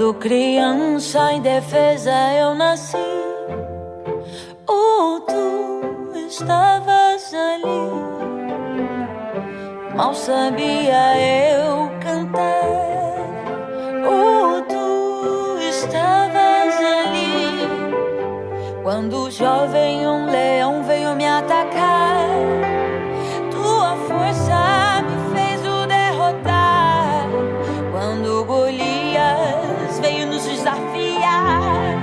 Quando criança indefesa eu nasci, tu estavas ali. Mal sabia eu cantar, tu estavas ali. Quando jovem um leão veio me atacar, tua força me fez o derrotar. Quando Golias veio nos desafiar,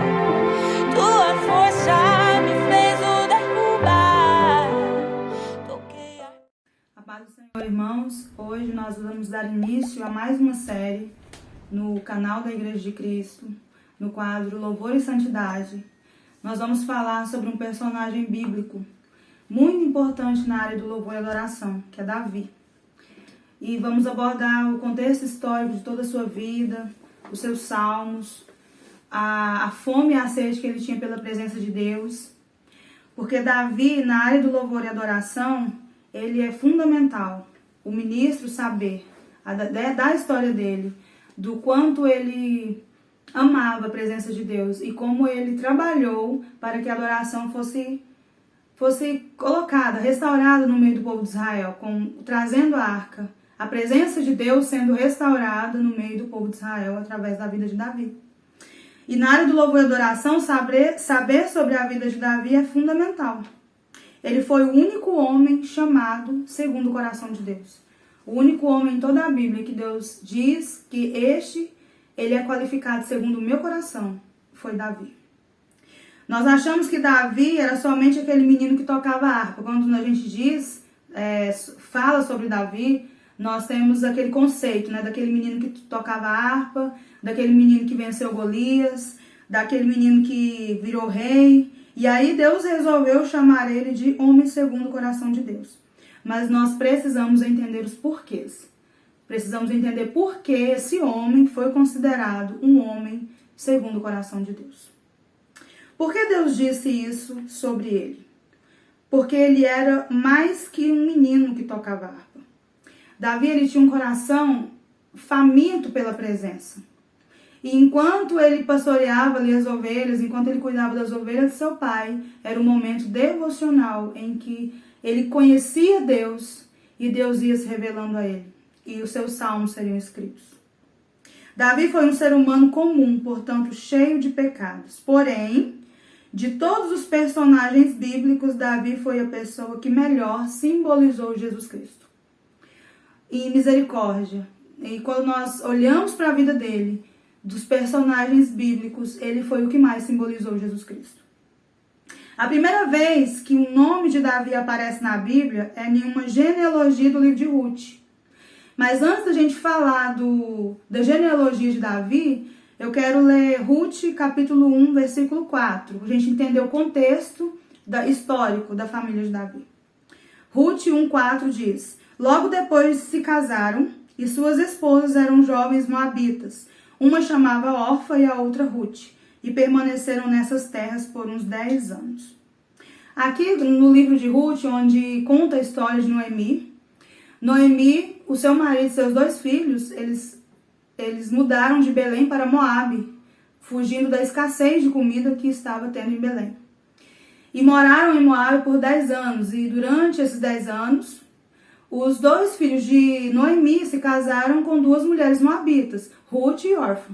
tua força me fez o derrubar. A paz do Senhor, irmãos. Hoje nós vamos dar início a mais uma série no canal da Igreja de Cristo, no quadro Louvor e Santidade. Nós vamos falar sobre um personagem bíblico muito importante na área do louvor e adoração, que é Davi. E vamos abordar o contexto histórico de toda a sua vida, os seus salmos, a fome e a sede que ele tinha pela presença de Deus. Porque Davi, na área do louvor e adoração, ele é fundamental. O ministro saber da história dele, do quanto ele amava a presença de Deus e como ele trabalhou para que a adoração fosse colocada, restaurada no meio do povo de Israel, trazendo a arca, a presença de Deus sendo restaurada no meio do povo de Israel através da vida de Davi. E na área do louvor e adoração, saber sobre a vida de Davi é fundamental. Ele foi o único homem chamado segundo o coração de Deus. O único homem em toda a Bíblia que Deus diz que ele é qualificado segundo o meu coração, foi Davi. Nós achamos que Davi era somente aquele menino que tocava harpa. Quando a gente fala sobre Davi, nós temos aquele conceito, né, daquele menino que tocava harpa, daquele menino que venceu Golias, daquele menino que virou rei. E aí Deus resolveu chamar ele de homem segundo o coração de Deus. Mas nós precisamos entender os porquês. Precisamos entender por que esse homem foi considerado um homem segundo o coração de Deus. Por que Deus disse isso sobre ele? Porque ele era mais que um menino que tocava harpa. Davi, ele tinha um coração faminto pela presença. E enquanto ele pastoreava ali as ovelhas, enquanto ele cuidava das ovelhas de seu pai, era um momento devocional em que ele conhecia Deus e Deus ia se revelando a ele. E os seus salmos seriam escritos. Davi foi um ser humano comum, portanto cheio de pecados. Porém, de todos os personagens bíblicos, Davi foi a pessoa que melhor simbolizou Jesus Cristo. E misericórdia. E quando nós olhamos para a vida dele, dos personagens bíblicos, ele foi o que mais simbolizou Jesus Cristo. A primeira vez que o nome de Davi aparece na Bíblia é em uma genealogia do livro de Ruth. Mas antes da gente falar da genealogia de Davi, eu quero ler Ruth, capítulo 1, versículo 4. Para a gente entender o contexto histórico da família de Davi. Ruth 1,4 diz: Logo depois se casaram, e suas esposas eram jovens moabitas. Uma chamava Orfa e a outra Ruth, e permaneceram nessas terras por uns 10 anos. Aqui no livro de Ruth, onde conta a história de Noemi, o seu marido e seus 2 filhos, eles mudaram de Belém para Moabe, fugindo da escassez de comida que estava tendo em Belém. E moraram em Moabe por 10 anos, e durante esses 10 anos, os 2 filhos de Noemi se casaram com 2 mulheres moabitas, Ruth e Orfa.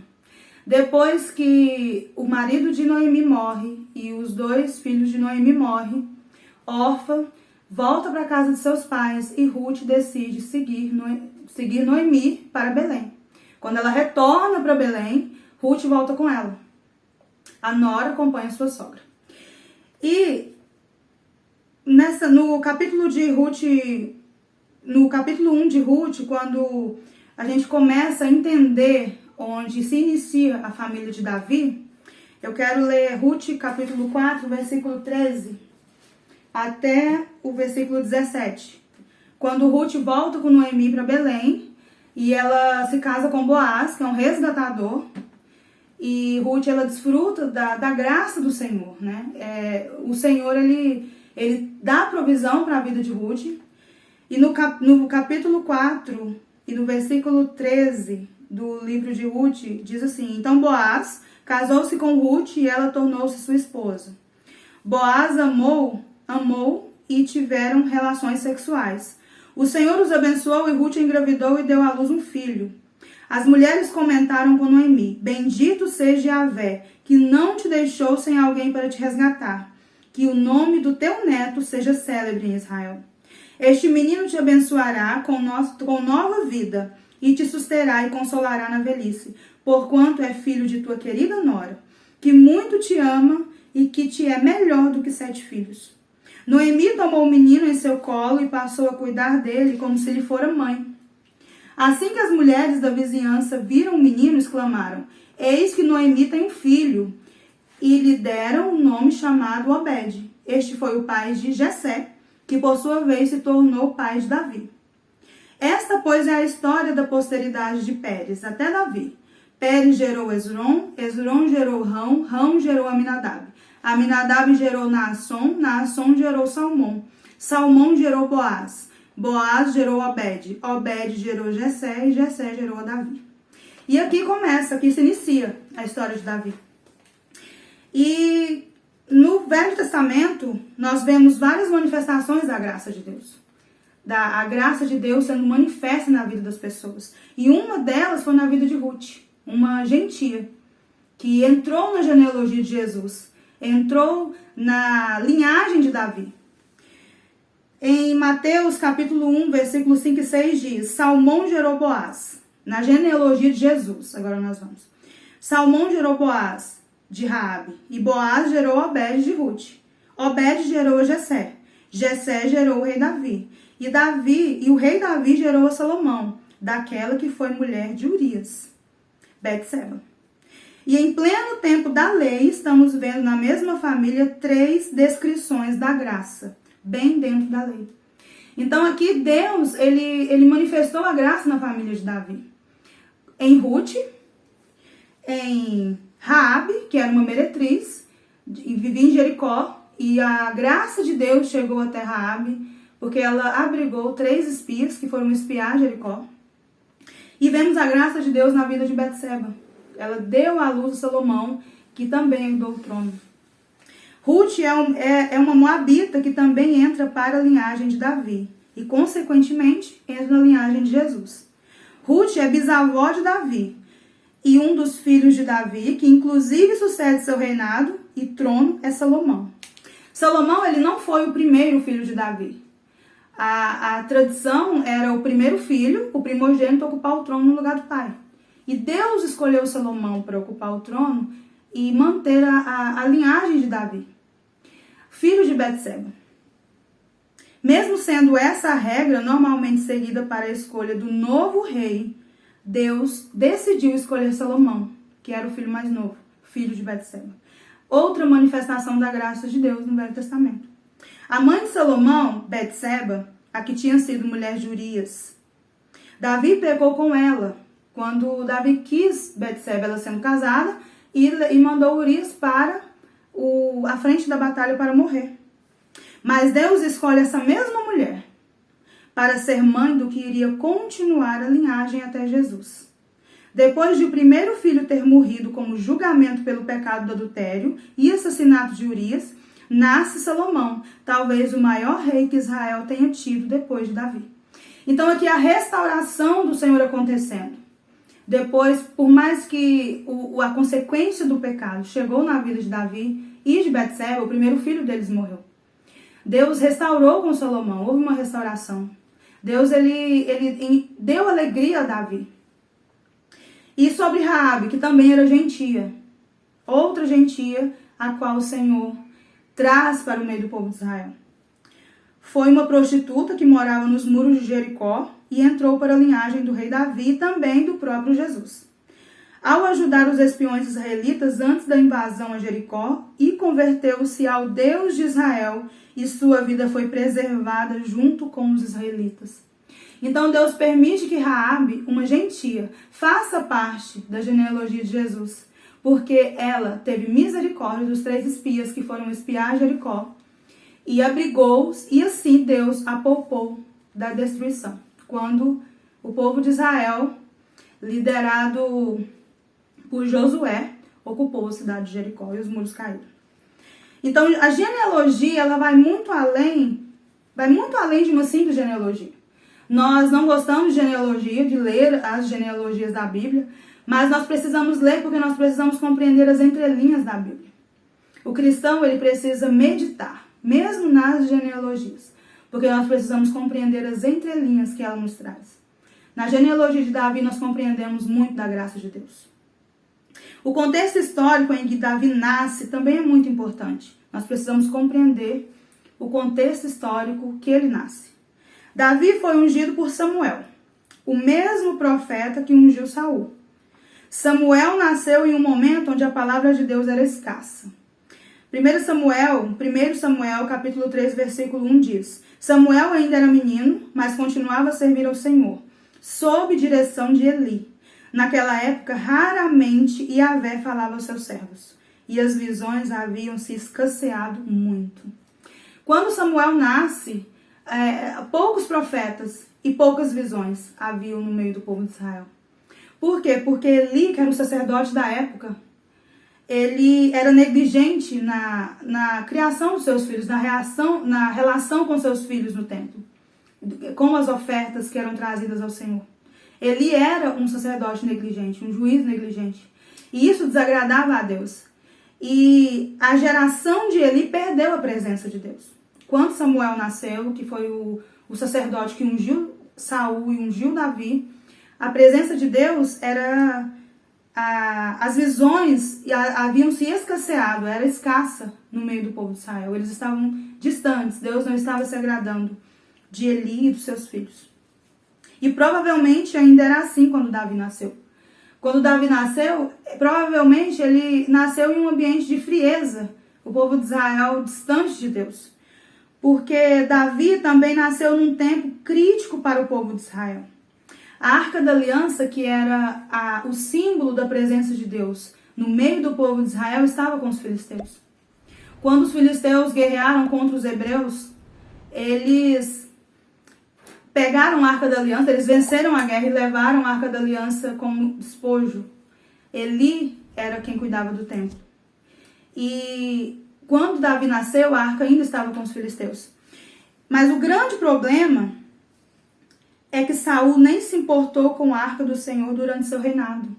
Depois que o marido de Noemi morre e os 2 filhos de Noemi morrem, Orfa volta para a casa de seus pais e Ruth decide seguir Noemi para Belém. Quando ela retorna para Belém, Ruth volta com ela. A nora acompanha sua sogra. E no capítulo 1 de Ruth, quando a gente começa a entender onde se inicia a família de Davi, eu quero ler Ruth capítulo 4, versículo 13, até o versículo 17. Quando Ruth volta com Noemi para Belém, e ela se casa com Boaz, que é um resgatador, e Ruth, ela desfruta da graça do Senhor, né? O Senhor, ele dá provisão para a vida de Ruth. E no capítulo 4, e no versículo 13 do livro de Ruth, diz assim: Então Boaz casou-se com Ruth e ela tornou-se sua esposa. Boaz amou e tiveram relações sexuais. O Senhor os abençoou e Ruth engravidou e deu à luz um filho. As mulheres comentaram com Noemi: Bendito seja Yahvé, que não te deixou sem alguém para te resgatar. Que o nome do teu neto seja célebre em Israel. Este menino te abençoará com nova vida e te susterá e consolará na velhice, porquanto é filho de tua querida nora, que muito te ama e que te é melhor do que 7 filhos. Noemi tomou o menino em seu colo e passou a cuidar dele como se lhe fora mãe. Assim que as mulheres da vizinhança viram o menino, exclamaram: Eis que Noemi tem um filho. E lhe deram um nome chamado Obed. Este foi o pai de Jessé, que por sua vez se tornou pai de Davi. Esta, pois, é a história da posteridade de Pérez, até Davi. Pérez gerou Esrom, Esrom gerou Rão, Rão gerou Aminadab. Aminadab gerou Naasson, Naasson gerou Salmão. Salmão gerou Boaz. Boaz gerou Obed. Obed gerou Jessé e Jessé gerou Davi. E aqui se inicia a história de Davi. E no Velho Testamento, nós vemos várias manifestações da graça de Deus. A graça de Deus sendo manifesta na vida das pessoas. E uma delas foi na vida de Ruth, uma gentia, que entrou na genealogia de Jesus, entrou na linhagem de Davi. Em Mateus capítulo 1, versículos 5 e 6 diz: Salmão gerou Boaz, na genealogia de Jesus. Agora nós vamos. Salmão gerou Boaz de Raabe, e Boaz gerou Obed de Ruth. Obed gerou Jessé. Jessé gerou o rei Davi. E o rei Davi gerou a Salomão, daquela que foi mulher de Urias, Betseba. E em pleno tempo da lei, estamos vendo na mesma família 3 descrições da graça, bem dentro da lei. Então aqui Deus, ele manifestou a graça na família de Davi. Em Ruth, em Raabe, que era uma meretriz, e vivia em Jericó, e a graça de Deus chegou até Raabe, porque ela abrigou 3 espias que foram espiar Jericó. E vemos a graça de Deus na vida de Betseba. Ela deu à luz a Salomão, que também herdou o trono. Ruth é uma moabita que também entra para a linhagem de Davi, e consequentemente entra na linhagem de Jesus. Ruth é bisavó de Davi, e um dos filhos de Davi, que inclusive sucede seu reinado e trono, é Salomão. Salomão, ele não foi o primeiro filho de Davi. A tradição era o primeiro filho, o primogênito, ocupar o trono no lugar do pai. E Deus escolheu Salomão para ocupar o trono e manter a linhagem de Davi. Filho de Betseba. Mesmo sendo essa a regra normalmente seguida para a escolha do novo rei, Deus decidiu escolher Salomão, que era o filho mais novo, filho de Betseba. Outra manifestação da graça de Deus no Velho Testamento. A mãe de Salomão, Betseba, a que tinha sido mulher de Urias, Davi pecou com ela, quando Davi quis Betseba, ela sendo casada, e mandou Urias para a frente da batalha para morrer. Mas Deus escolhe essa mesma mulher para ser mãe do que iria continuar a linhagem até Jesus. Depois de o primeiro filho ter morrido como julgamento pelo pecado do adultério e assassinato de Urias, nasce Salomão, talvez o maior rei que Israel tenha tido depois de Davi. Então aqui a restauração do Senhor acontecendo. Depois, por mais que a consequência do pecado chegou na vida de Davi e de Betseba, o primeiro filho deles morreu. Deus restaurou com Salomão, houve uma restauração. Deus ele deu alegria a Davi. E sobre Raabe, que também era gentia, outra gentia, a qual o Senhor traz para o meio do povo de Israel. Foi uma prostituta que morava nos muros de Jericó e entrou para a linhagem do rei Davi e também do próprio Jesus. Ao ajudar os espiões israelitas antes da invasão a Jericó, e converteu-se ao Deus de Israel, e sua vida foi preservada junto com os israelitas. Então Deus permite que Raabe, uma gentia, faça parte da genealogia de Jesus, porque ela teve misericórdia dos 3 espias que foram espiar Jericó, e abrigou-os, e assim Deus a poupou da destruição, quando o povo de Israel, liderado por Josué, ocupou a cidade de Jericó e os muros caíram. Então, a genealogia, ela vai muito além de uma simples genealogia. Nós não gostamos de genealogia, de ler as genealogias da Bíblia, mas nós precisamos ler porque nós precisamos compreender as entrelinhas da Bíblia. O cristão, ele precisa meditar, mesmo nas genealogias, porque nós precisamos compreender as entrelinhas que ela nos traz. Na genealogia de Davi, nós compreendemos muito da graça de Deus. O contexto histórico em que Davi nasce também é muito importante. Nós precisamos compreender o contexto histórico que ele nasce. Davi foi ungido por Samuel, o mesmo profeta que ungiu Saul. Samuel nasceu em um momento onde a palavra de Deus era escassa. 1 Samuel, capítulo 3, versículo 1 diz: Samuel ainda era menino, mas continuava a servir ao Senhor, sob direção de Eli. Naquela época, raramente Yahvé falava aos seus servos, e as visões haviam se escasseado muito. Quando Samuel nasce, poucos profetas e poucas visões haviam no meio do povo de Israel. Por quê? Porque Eli, que era o sacerdote da época, ele era negligente na criação dos seus filhos, na relação com seus filhos no templo, com as ofertas que eram trazidas ao Senhor. Eli era um sacerdote negligente, um juiz negligente. E isso desagradava a Deus. E a geração de Eli perdeu a presença de Deus. Quando Samuel nasceu, que foi o sacerdote que ungiu Saul e ungiu Davi, a presença de Deus era... as visões haviam se escasseado, era escassa no meio do povo de Israel. Eles estavam distantes, Deus não estava se agradando de Eli e dos seus filhos. E provavelmente ainda era assim quando Davi nasceu. Quando Davi nasceu, provavelmente ele nasceu em um ambiente de frieza, o povo de Israel distante de Deus. Porque Davi também nasceu num tempo crítico para o povo de Israel. A Arca da Aliança, que era o símbolo da presença de Deus no meio do povo de Israel, estava com os filisteus. Quando os filisteus guerrearam contra os hebreus, eles pegaram a Arca da Aliança, eles venceram a guerra e levaram a Arca da Aliança como despojo. Eli era quem cuidava do templo. E quando Davi nasceu, a Arca ainda estava com os filisteus. Mas o grande problema é que Saul nem se importou com a Arca do Senhor durante seu reinado.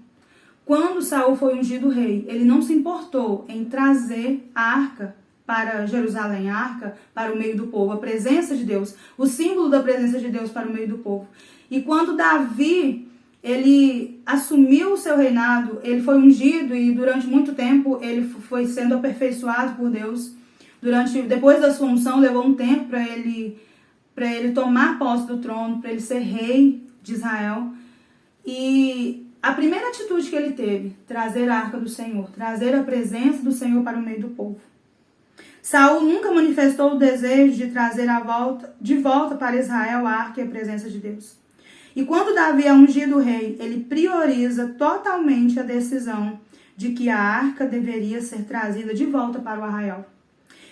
Quando Saul foi ungido rei, ele não se importou em trazer a Arca para Jerusalém, a Arca para o meio do povo, a presença de Deus, o símbolo da presença de Deus para o meio do povo. E quando Davi, ele assumiu o seu reinado, ele foi ungido e durante muito tempo ele foi sendo aperfeiçoado por Deus. Depois da sua unção, levou um tempo para ele tomar posse do trono, para ele ser rei de Israel. E a primeira atitude que ele teve, trazer a Arca do Senhor, trazer a presença do Senhor para o meio do povo. Saul nunca manifestou o desejo de trazer de volta para Israel a Arca e a presença de Deus. E quando Davi é ungido rei, ele prioriza totalmente a decisão de que a Arca deveria ser trazida de volta para o arraial.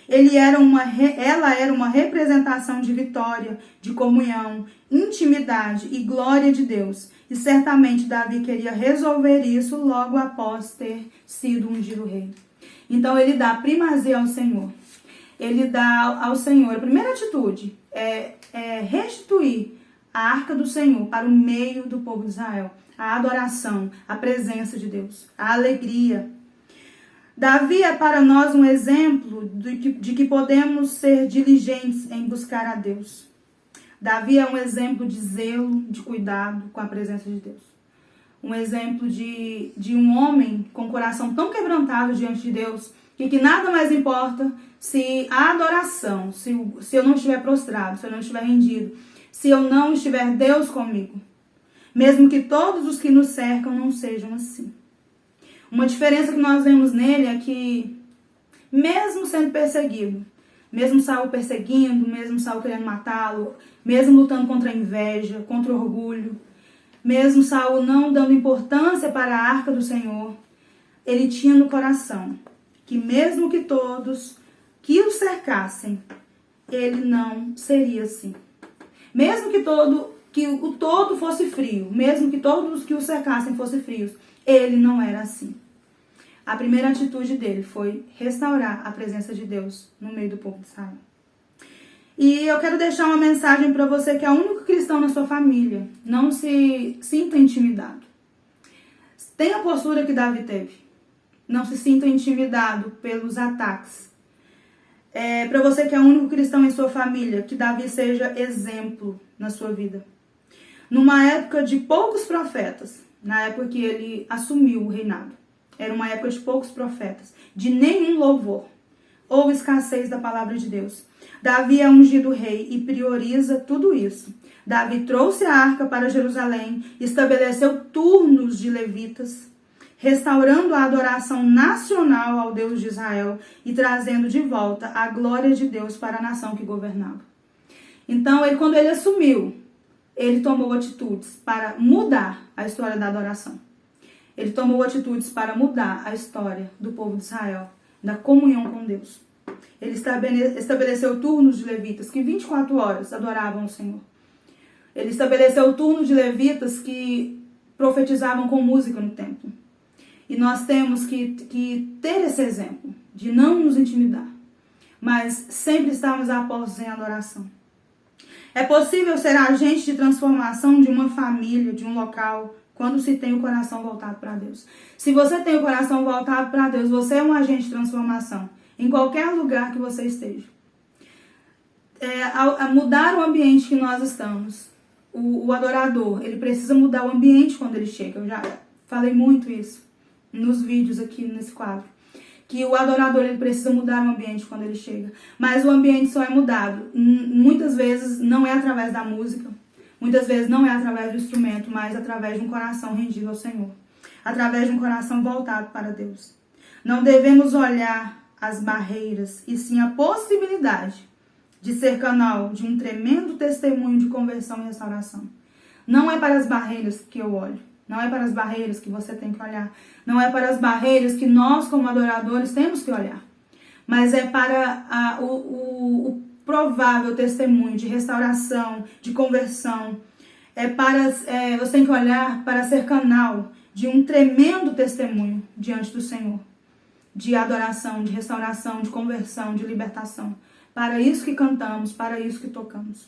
Ela era uma representação de vitória, de comunhão, intimidade e glória de Deus. E certamente Davi queria resolver isso logo após ter sido ungido rei. Então ele dá primazia ao Senhor. Ele dá ao Senhor, a primeira atitude é restituir a Arca do Senhor para o meio do povo de Israel. A adoração, a presença de Deus, a alegria. Davi é para nós um exemplo de que podemos ser diligentes em buscar a Deus. Davi é um exemplo de zelo, de cuidado com a presença de Deus. Um exemplo de um homem com o coração tão quebrantado diante de Deus, que nada mais importa se a adoração, se eu não estiver prostrado, se eu não estiver rendido, se eu não estiver Deus comigo. Mesmo que todos os que nos cercam não sejam assim. Uma diferença que nós vemos nele é que, mesmo sendo perseguido, mesmo Saul perseguindo, mesmo Saul querendo matá-lo, mesmo lutando contra a inveja, contra o orgulho, mesmo Saul não dando importância para a Arca do Senhor, ele tinha no coração que mesmo que todos que o cercassem, ele não seria assim. Mesmo que que o todo fosse frio, mesmo que todos que o cercassem fossem frios. Ele não era assim. A primeira atitude dele foi restaurar a presença de Deus no meio do povo de Israel. E eu quero deixar uma mensagem para você que é o único cristão na sua família. Não se sinta intimidado. Tenha a postura que Davi teve. Não se sinta intimidado pelos ataques. Para você que é o único cristão em sua família, que Davi seja exemplo na sua vida. Numa época de poucos profetas, na época que ele assumiu o reinado, era uma época de poucos profetas, de nenhum louvor ou escassez da palavra de Deus. Davi é ungido rei e prioriza tudo isso. Davi trouxe a arca para Jerusalém, estabeleceu turnos de levitas, restaurando a adoração nacional ao Deus de Israel e trazendo de volta a glória de Deus para a nação que governava. Então, quando ele assumiu, ele tomou atitudes para mudar a história da adoração. Ele tomou atitudes para mudar a história do povo de Israel, da comunhão com Deus. Ele estabeleceu turnos de levitas que 24 horas adoravam o Senhor. Ele estabeleceu turnos de levitas que profetizavam com música no templo. E nós temos que ter esse exemplo de não nos intimidar, mas sempre estarmos apostos em adoração. É possível ser agente de transformação de uma família, de um local, quando se tem o coração voltado para Deus. Se você tem o coração voltado para Deus, você é um agente de transformação, em qualquer lugar que você esteja. A mudar o ambiente que nós estamos. O adorador, ele precisa mudar o ambiente quando ele chega. Eu já falei muito isso nos vídeos aqui nesse quadro. Que o adorador, ele precisa mudar o ambiente quando ele chega. Mas o ambiente só é mudado. Muitas vezes não é através da música. Muitas vezes não é através do instrumento, mas através de um coração rendido ao Senhor. Através de um coração voltado para Deus. Não devemos olhar as barreiras, e sim a possibilidade de ser canal de um tremendo testemunho de conversão e restauração. Não é para as barreiras que eu olho. Não é para as barreiras que você tem que olhar. Não é para as barreiras que nós, como adoradores, temos que olhar. Mas é para o provável testemunho de restauração, de conversão. Você tem que olhar para ser canal de um tremendo testemunho diante do Senhor. De adoração, de restauração, de conversão, de libertação. Para isso que cantamos, para isso que tocamos.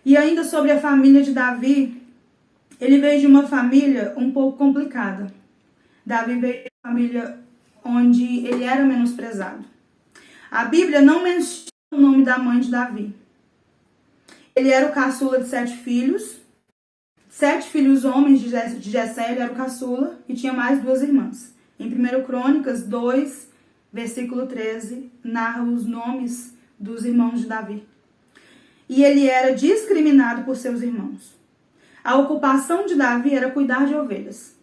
E ainda sobre a família de Davi, ele veio de uma família um pouco complicada. Davi veio de uma família onde ele era menosprezado. A Bíblia não menciona o nome da mãe de Davi. Ele era o caçula de 7 filhos. 7 filhos homens de Jessé, ele era o caçula e tinha mais 2 irmãs. Em 1 Crônicas 2, versículo 13, narra os nomes dos irmãos de Davi. E ele era discriminado por seus irmãos. A ocupação de Davi era cuidar de ovelhas.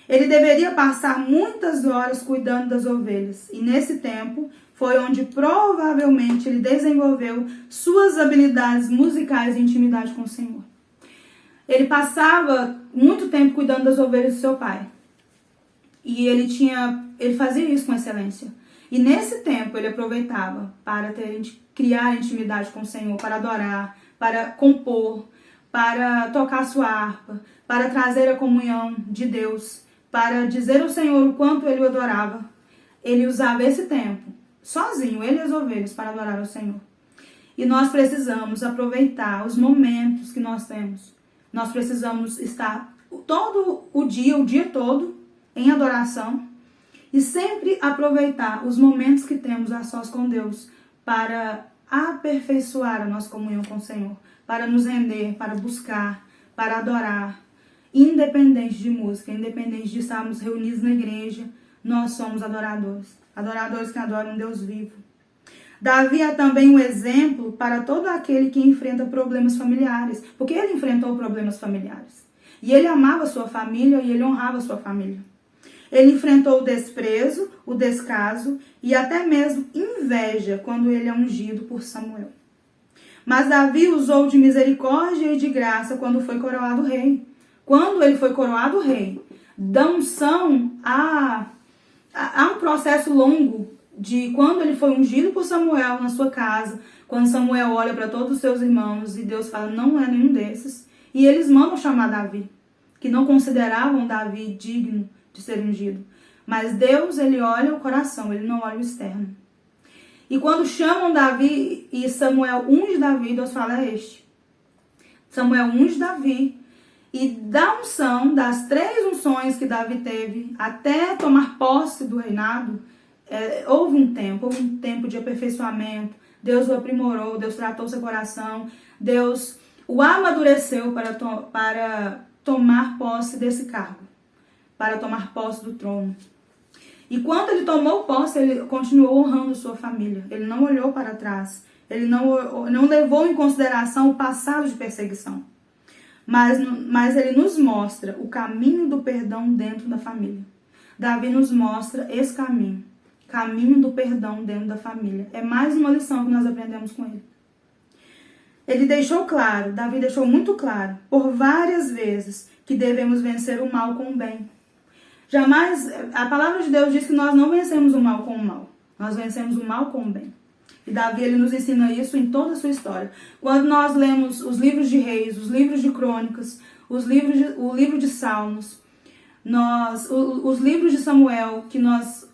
Ele deveria passar muitas horas cuidando das ovelhas. E nesse tempo foi onde provavelmente ele desenvolveu suas habilidades musicais e intimidade com o Senhor. Ele passava muito tempo cuidando das ovelhas do seu pai. E ele fazia isso com excelência. E nesse tempo ele aproveitava para criar intimidade com o Senhor, para adorar, para compor, para tocar sua harpa, para trazer a comunhão de Deus, para dizer ao Senhor o quanto ele o adorava. Ele usava esse tempo, sozinho, ele e as ovelhas, para adorar ao Senhor. E nós precisamos aproveitar os momentos que nós temos. Nós precisamos estar todo o dia todo, em adoração, e sempre aproveitar os momentos que temos a sós com Deus, para aperfeiçoar a nossa comunhão com o Senhor, para nos render, para buscar, para adorar, independente de música, independente de estarmos reunidos na igreja, nós somos adoradores, adoradores que adoram um Deus vivo. Davi é também um exemplo para todo aquele que enfrenta problemas familiares, porque ele enfrentou problemas familiares, e ele amava sua família e ele honrava sua família. Ele enfrentou o desprezo, o descaso e até mesmo inveja quando ele é ungido por Samuel. Mas Davi usou de misericórdia e de graça quando foi coroado rei. Quando ele foi coroado rei, da unção há um processo longo de quando ele foi ungido por Samuel na sua casa, quando Samuel olha para todos os seus irmãos e Deus fala, não é nenhum desses, e eles mandam chamar Davi, que não consideravam Davi digno de ser ungido. Mas Deus, ele olha o coração, ele não olha o externo. E quando chamam Davi e Samuel unge Davi, Deus fala, é este. Samuel unge Davi e da unção, das 3 unções que Davi teve, até tomar posse do reinado, houve um tempo de aperfeiçoamento. Deus o aprimorou, Deus tratou seu coração, Deus o amadureceu para tomar posse desse cargo, para tomar posse do trono. E quando ele tomou posse, ele continuou honrando sua família. Ele não olhou para trás. Ele não levou em consideração o passado de perseguição. Mas ele nos mostra o caminho do perdão dentro da família. Davi nos mostra esse caminho do perdão dentro da família. É mais uma lição que nós aprendemos com ele. Ele deixou claro, Davi deixou muito claro, por várias vezes, que devemos vencer o mal com o bem. Jamais, a palavra de Deus diz que nós não vencemos o mal com o mal. Nós vencemos o mal com o bem. E Davi, ele nos ensina isso em toda a sua história. Quando nós lemos os livros de Reis, os livros de Crônicas, o livro de Salmos, os livros de Samuel, que nós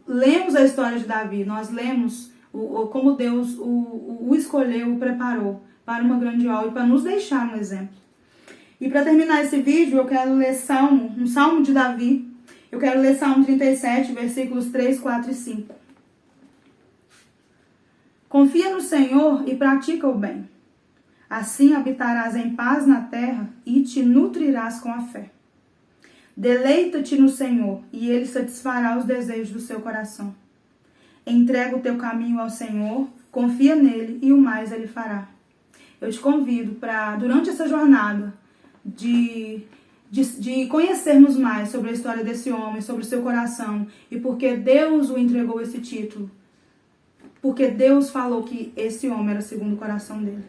lemos a história de Davi, nós lemos como Deus o escolheu, o preparou para uma grande obra e para nos deixar um exemplo. E para terminar esse vídeo, eu quero ler um salmo de Davi. Eu quero ler Salmo 37, versículos 3, 4 e 5. Confia no Senhor e pratica o bem. Assim habitarás em paz na terra e te nutrirás com a fé. Deleita-te no Senhor e Ele satisfará os desejos do seu coração. Entrega o teu caminho ao Senhor, confia nele e o mais Ele fará. Eu te convido para, durante essa jornada, de conhecermos mais sobre a história desse homem, sobre o seu coração e porque Deus o entregou esse título. Porque Deus falou que esse homem era segundo o coração dele.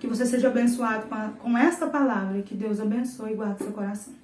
Que você seja abençoado com esta palavra e que Deus abençoe e guarde seu coração.